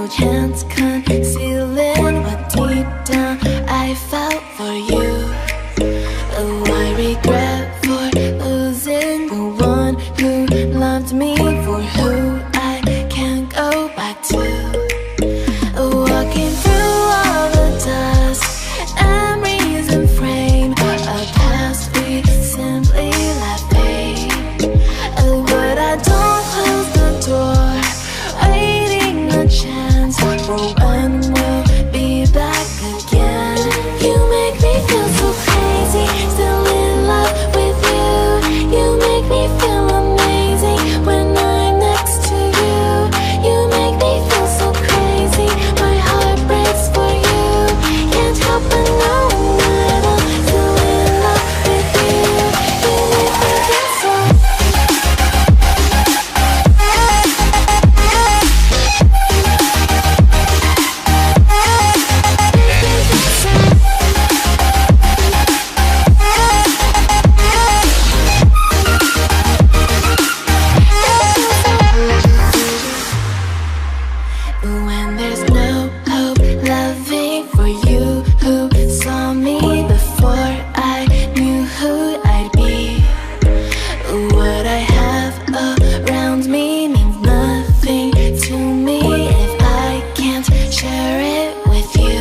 chance concealing what deep down I felt for you. Oh, I regret for losing the one who loved me, for who I can't go back to. Walking through all the dust and reason frame, a past we simply let fade. Oh, but I don't close the door, waiting a chance for when we'll be back again. You make me feel so crazy, still in love with you. You make me feel amazing when I'm next to you. You make me feel so crazy, my heart breaks for you. Can't help but know that I'm still in love with you. You make me feel so. When there's no hope loving for you, who saw me before I knew who I'd be. What I have around me means nothing to me if I can't share it with you.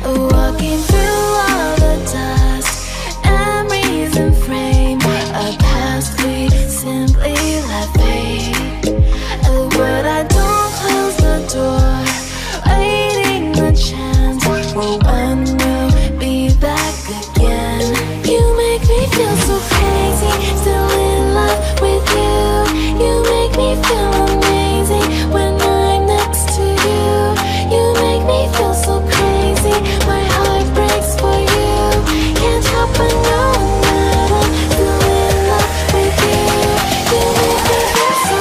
Walking through all the dust and reason frame, a past we simply let fade. But I don't close the door, waiting the chance for when we'll be back again. You make me feel so crazy, still in love with you. You make me feel amazing when I'm next to you. You make me feel so crazy, my heart breaks for you. Can't help but know that I'm still in love with you. You make me feel so.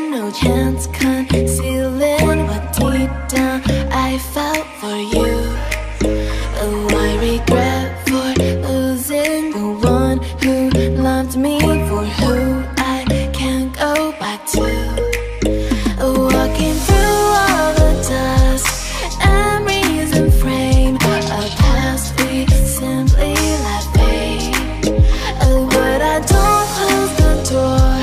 No chance concealing what deep down I felt for you. Oh, I regret for losing the one who loved me, for who I can't go back to. Walking through all the dust and reason frame, a past we simply let fade. But I don't close the door,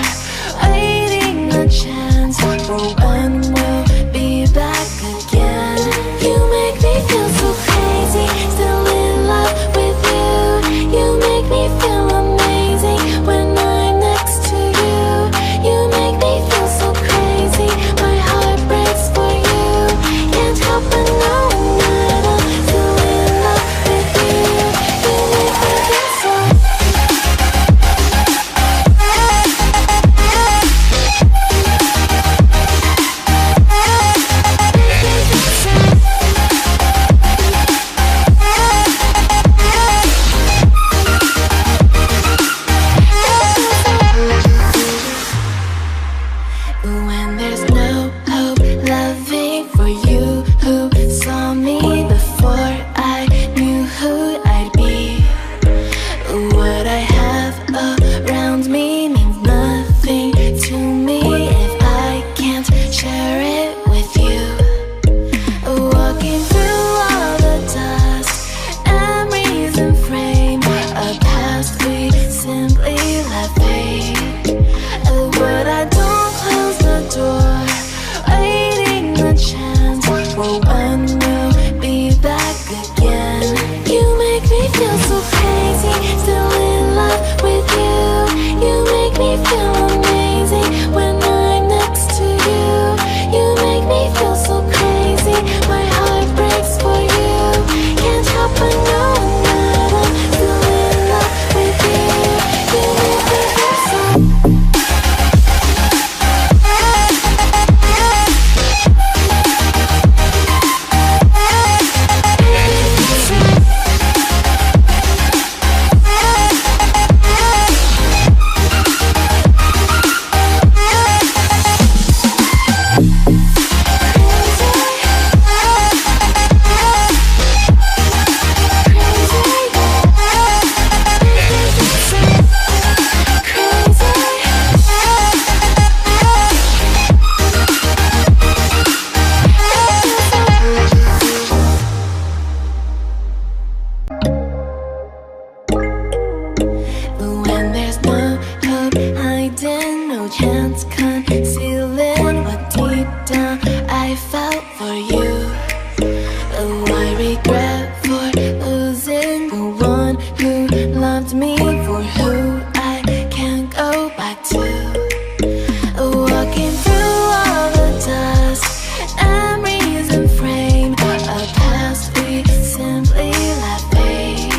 waiting a chance for when we'll for you. Oh, I regret for losing the one who loved me, for who I can't go back to. Walking through all the dust, memories and frame, a past we simply let fade.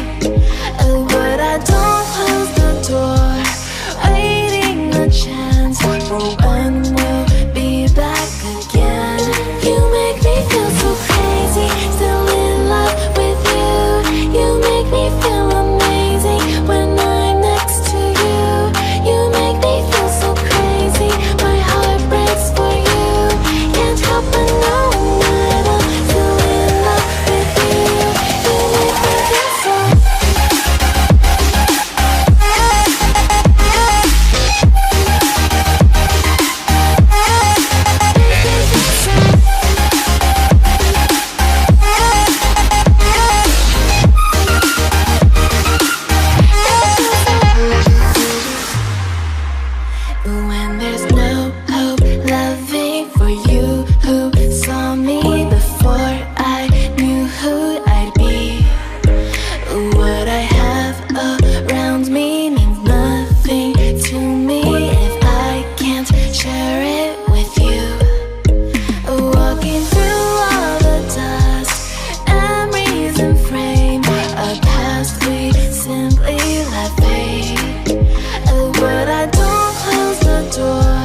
Oh, but I don't close the door, waiting a chance for when we'll be back again. You make me feel so crazy, still in love with you. You make me feel amazing when I'm next to you. You make me feel so crazy, my heart breaks for you. Can't help but know that I'm still in love with you. You make me feel so. When there's no hope loving for you who saw me before I knew who I'd be. What I have around me means nothing to me if I can't share it with you. Walking through all the dust, memories and frame, a past we simply let fade. But I don't close the door,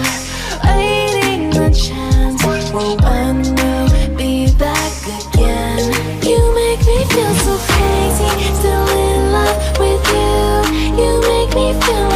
waiting the chance for when we'll be back again. You make me feel so crazy, still in love with you. You make me feel